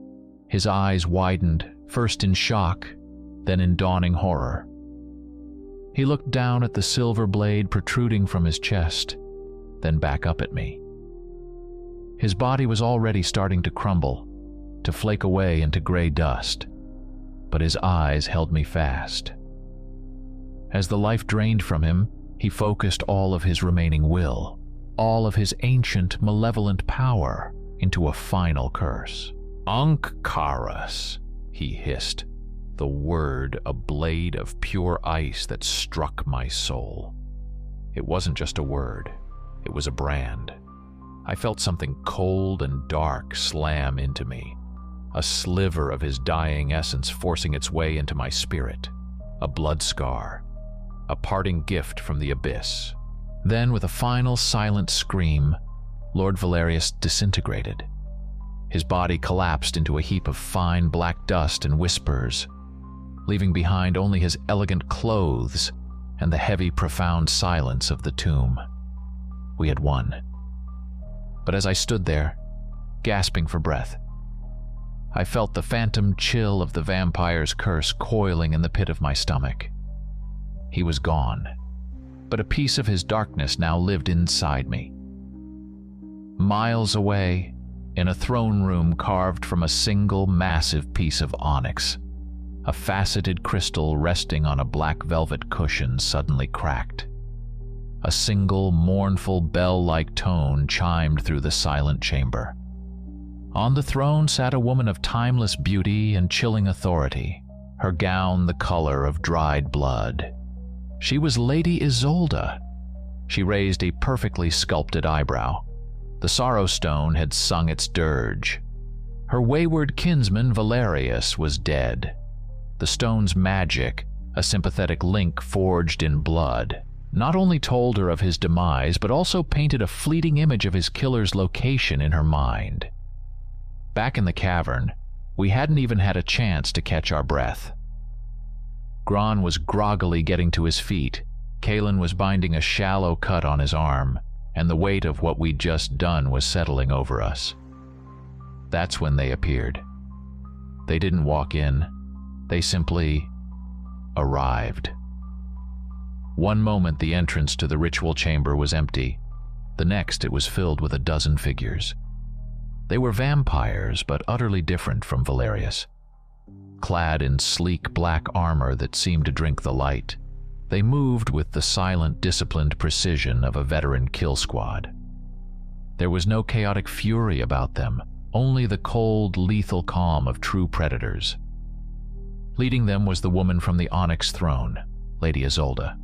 His eyes widened, first in shock, then in dawning horror. He looked down at the silver blade protruding from his chest, then back up at me. His body was already starting to crumble, to flake away into gray dust, but his eyes held me fast. As the life drained from him, he focused all of his remaining will, all of his ancient, malevolent power, into a final curse. "Ankkaras," he hissed, the word a blade of pure ice that struck my soul. It wasn't just a word, it was a brand. I felt something cold and dark slam into me, a sliver of his dying essence forcing its way into my spirit, a blood scar, a parting gift from the abyss. Then, with a final silent scream, Lord Valyrias disintegrated. His body collapsed into a heap of fine black dust and whispers, leaving behind only his elegant clothes and the heavy, profound silence of the tomb. We had won. But as I stood there, gasping for breath, I felt the phantom chill of the vampire's curse coiling in the pit of my stomach. He was gone, but a piece of his darkness now lived inside me. Miles away, in a throne room carved from a single massive piece of onyx, a faceted crystal resting on a black velvet cushion suddenly cracked. A single, mournful, bell-like tone chimed through the silent chamber. On the throne sat a woman of timeless beauty and chilling authority, her gown the color of dried blood. She was Lady Isolde. She raised a perfectly sculpted eyebrow. The Sorrow Stone had sung its dirge. Her wayward kinsman Valyrias was dead. The stone's magic, a sympathetic link forged in blood, not only told her of his demise, but also painted a fleeting image of his killer's location in her mind. Back in the cavern, we hadn't even had a chance to catch our breath. Gron was groggily getting to his feet. Kalen was binding a shallow cut on his arm, and the weight of what we'd just done was settling over us. That's when they appeared. They didn't walk in. They simply arrived. One moment the entrance to the ritual chamber was empty. The next it was filled with a dozen figures. They were vampires, but utterly different from Valyrias. Clad in sleek black armor that seemed to drink the light, they moved with the silent, disciplined precision of a veteran kill squad. There was no chaotic fury about them, only the cold, lethal calm of true predators. Leading them was the woman from the Onyx Throne, Lady Isolde.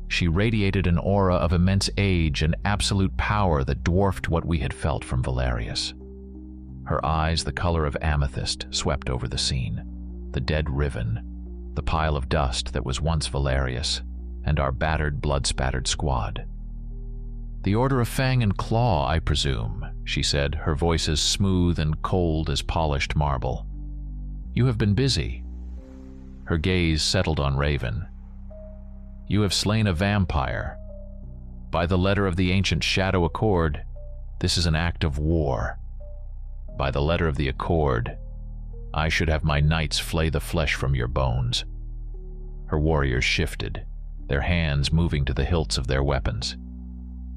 She radiated an aura of immense age and absolute power that dwarfed what we had felt from Valyrias. Her eyes, the color of amethyst, swept over the scene. The dead riven, the pile of dust that was once Valyrias, and our battered, blood-spattered squad. "The Order of Fang and Claw, I presume," she said, her voice as smooth and cold as polished marble. "You have been busy." Her gaze settled on Raven. "You have slain a vampire. By the letter of the ancient Shadow Accord, this is an act of war. By the letter of the Accord, I should have my knights flay the flesh from your bones." Her warriors shifted, their hands moving to the hilts of their weapons.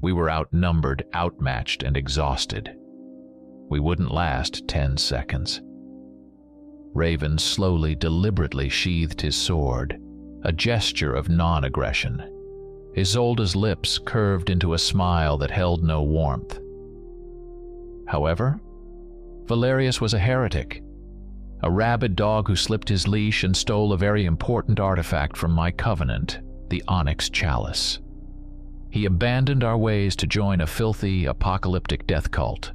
We were outnumbered, outmatched, and exhausted. We wouldn't last 10 seconds. Raven slowly, deliberately sheathed his sword, a gesture of non-aggression. Isolde's lips curved into a smile that held no warmth. However, Valyrias was a heretic, a rabid dog who slipped his leash and stole a very important artifact from my covenant, the Onyx Chalice. He abandoned our ways to join a filthy, apocalyptic death cult.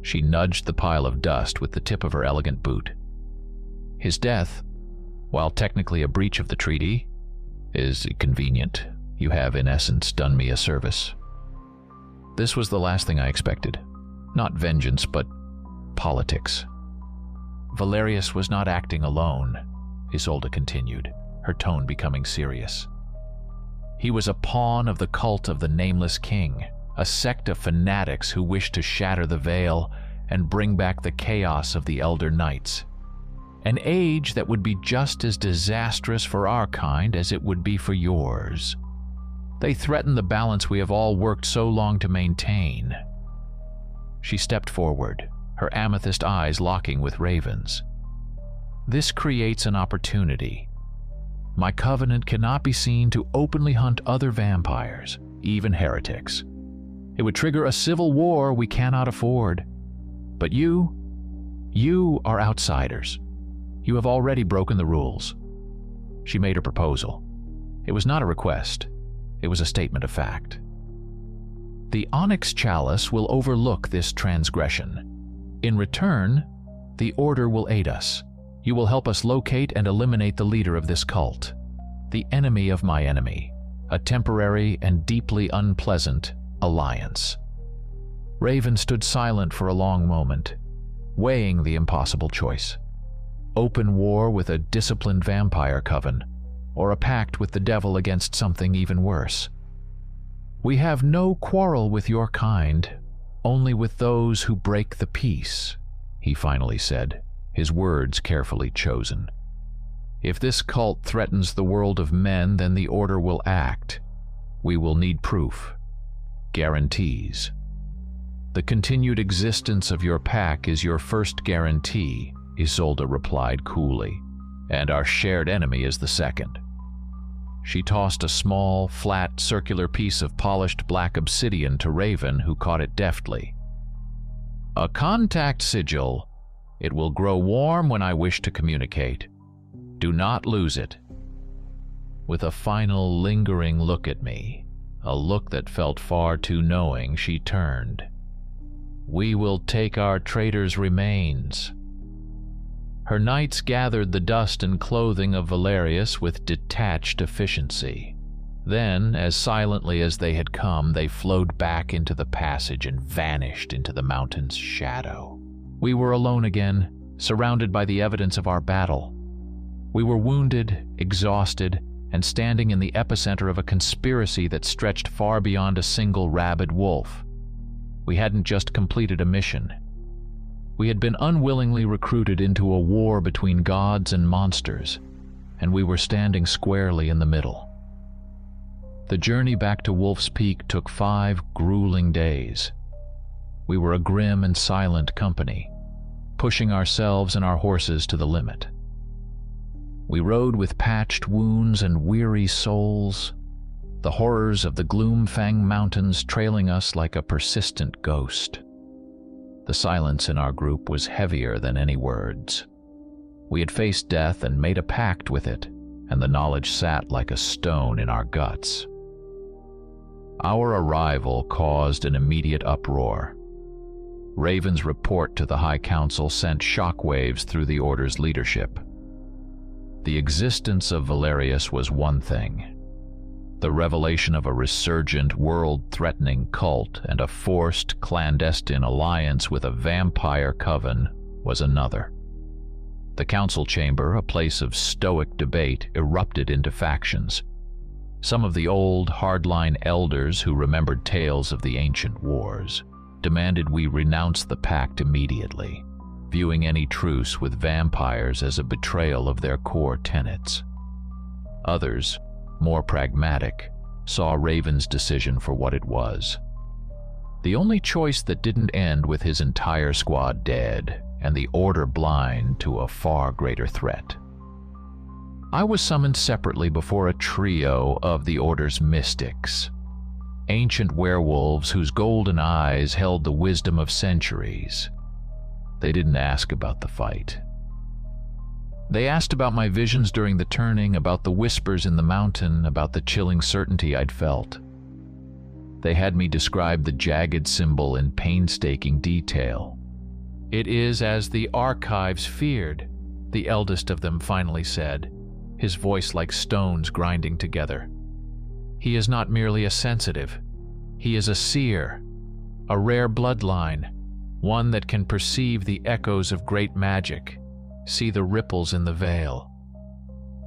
She nudged the pile of dust with the tip of her elegant boot. His death, while technically a breach of the treaty, is convenient. You have, in essence, done me a service. This was the last thing I expected. Not vengeance, but politics. Valyrias was not acting alone, Isolde continued, her tone becoming serious. He was a pawn of the cult of the Nameless King, a sect of fanatics who wished to shatter the veil and bring back the chaos of the Elder Knights. An age that would be just as disastrous for our kind as it would be for yours. They threaten the balance we have all worked so long to maintain. She stepped forward, her amethyst eyes locking with Raven's. This creates an opportunity. My covenant cannot be seen to openly hunt other vampires, even heretics. It would trigger a civil war we cannot afford. But you are outsiders. You have already broken the rules. She made a proposal. It was not a request. It was a statement of fact. The Onyx Chalice will overlook this transgression. In return, the Order will aid us. You will help us locate and eliminate the leader of this cult, the enemy of my enemy, a temporary and deeply unpleasant alliance. Raven stood silent for a long moment, weighing the impossible choice. Open war with a disciplined vampire coven, or a pact with the devil against something even worse. We have no quarrel with your kind, only with those who break the peace, he finally said, his words carefully chosen. If this cult threatens the world of men, then the Order will act. We will need proof, guarantees. The continued existence of your pack is your first guarantee, Isolde replied coolly, and our shared enemy is the second. She tossed a small, flat, circular piece of polished black obsidian to Raven, who caught it deftly. "A contact sigil. It will grow warm when I wish to communicate. Do not lose it." With a final lingering look at me, a look that felt far too knowing, she turned. "We will take our traitor's remains." Her knights gathered the dust and clothing of Valyrias with detached efficiency. Then, as silently as they had come, they flowed back into the passage and vanished into the mountain's shadow. We were alone again, surrounded by the evidence of our battle. We were wounded, exhausted, and standing in the epicenter of a conspiracy that stretched far beyond a single rabid wolf. We hadn't just completed a mission. We had been unwillingly recruited into a war between gods and monsters, and we were standing squarely in the middle. The journey back to Wolf's Peak took 5 grueling days. We were a grim and silent company, pushing ourselves and our horses to the limit. We rode with patched wounds and weary souls, the horrors of the Gloomfang Mountains trailing us like a persistent ghost. The silence in our group was heavier than any words. We had faced death and made a pact with it, and the knowledge sat like a stone in our guts. Our arrival caused an immediate uproar. Raven's report to the High Council sent shockwaves through the Order's leadership. The existence of Valyrias was one thing. The revelation of a resurgent, world-threatening cult and a forced, clandestine alliance with a vampire coven was another. The council chamber, a place of stoic debate, erupted into factions. Some of the old, hardline elders who remembered tales of the ancient wars demanded we renounce the pact immediately, viewing any truce with vampires as a betrayal of their core tenets. Others, more pragmatic, saw Raven's decision for what it was. The only choice that didn't end with his entire squad dead and the Order blind to a far greater threat. I was summoned separately before a trio of the Order's mystics, ancient werewolves whose golden eyes held the wisdom of centuries. They didn't ask about the fight. They asked about my visions during the turning, about the whispers in the mountain, about the chilling certainty I'd felt. They had me describe the jagged symbol in painstaking detail. "It is as the archives feared," the eldest of them finally said, his voice like stones grinding together. "He is not merely a sensitive. He is a seer, a rare bloodline, one that can perceive the echoes of great magic, see the ripples in the veil.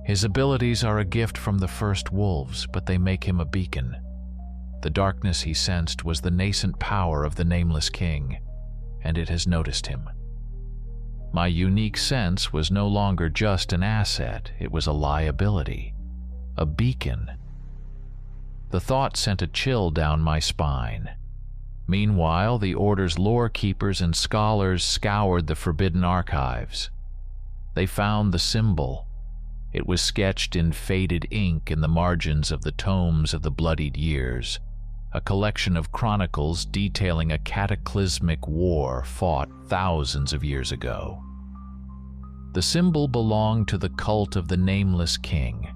His abilities are a gift from the first wolves, but they make him a beacon. The darkness he sensed was the nascent power of the Nameless King, and it has noticed him. My unique sense was no longer just an asset, it was a liability, a beacon." The thought sent a chill down my spine. Meanwhile, the Order's lore keepers and scholars scoured the forbidden archives. They found the symbol. It was sketched in faded ink in the margins of the tomes of the bloodied years, a collection of chronicles detailing a cataclysmic war fought thousands of years ago. The symbol belonged to the cult of the Nameless King,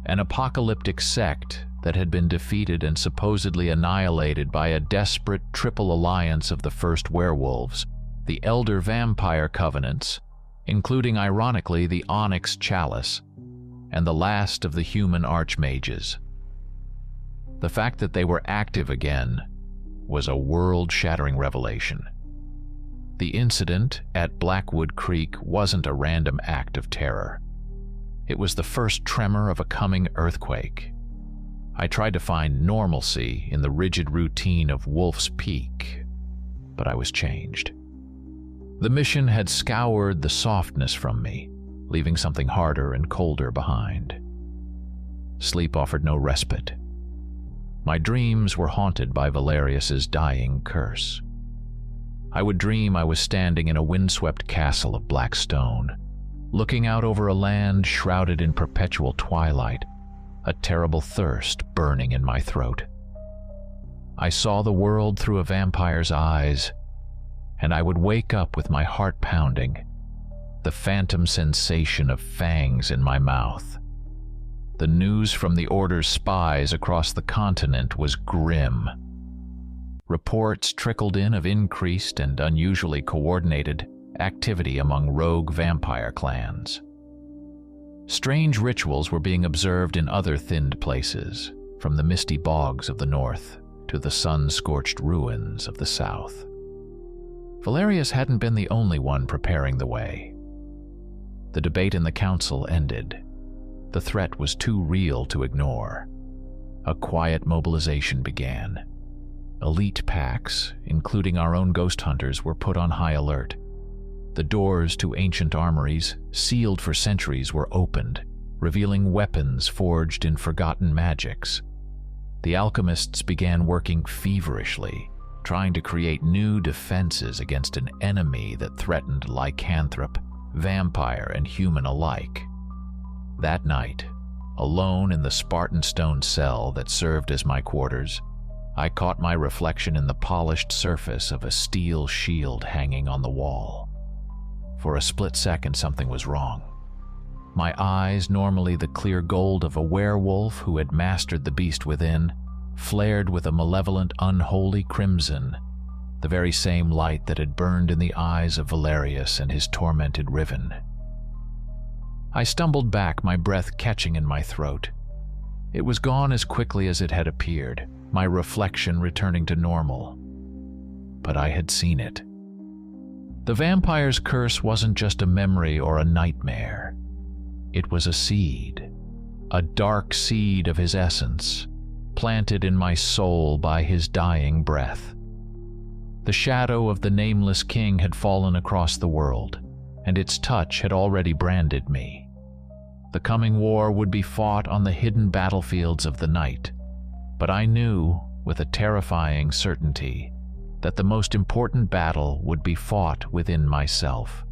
an apocalyptic sect that had been defeated and supposedly annihilated by a desperate triple alliance of the first werewolves, the Elder Vampire Covenants, including ironically the Onyx Chalice, and the last of the human archmages. The fact that they were active again was a world-shattering revelation. The incident at Blackwood Creek wasn't a random act of terror. It was the first tremor of a coming earthquake. I tried to find normalcy in the rigid routine of Wolf's Peak, but I was changed. The mission had scoured the softness from me, leaving something harder and colder behind. Sleep offered no respite. My dreams were haunted by Valyrias's dying curse. I would dream I was standing in a windswept castle of black stone, looking out over a land shrouded in perpetual twilight, a terrible thirst burning in my throat. I saw the world through a vampire's eyes, and I would wake up with my heart pounding, the phantom sensation of fangs in my mouth. The news from the Order's spies across the continent was grim. Reports trickled in of increased and unusually coordinated activity among rogue vampire clans. Strange rituals were being observed in other thinned places, from the misty bogs of the north to the sun-scorched ruins of the south. Valyrias hadn't been the only one preparing the way. The debate in the council ended. The threat was too real to ignore. A quiet mobilization began. Elite packs, including our own ghost hunters, were put on high alert. The doors to ancient armories, sealed for centuries, were opened, revealing weapons forged in forgotten magics. The alchemists began working feverishly, trying to create new defenses against an enemy that threatened lycanthrope, vampire, and human alike. That night, alone in the Spartan stone cell that served as my quarters, I caught my reflection in the polished surface of a steel shield hanging on the wall. For a split second, something was wrong. My eyes, normally the clear gold of a werewolf who had mastered the beast within, flared with a malevolent, unholy crimson, the very same light that had burned in the eyes of Valyrias and his tormented riven. I stumbled back, my breath catching in my throat. It was gone as quickly as it had appeared, my reflection returning to normal. But I had seen it. The vampire's curse wasn't just a memory or a nightmare. It was a seed, a dark seed of his essence, planted in my soul by his dying breath. The shadow of the nameless king had fallen across the world, and its touch had already branded me. The coming war would be fought on the hidden battlefields of the night, but I knew, with a terrifying certainty, that the most important battle would be fought within myself.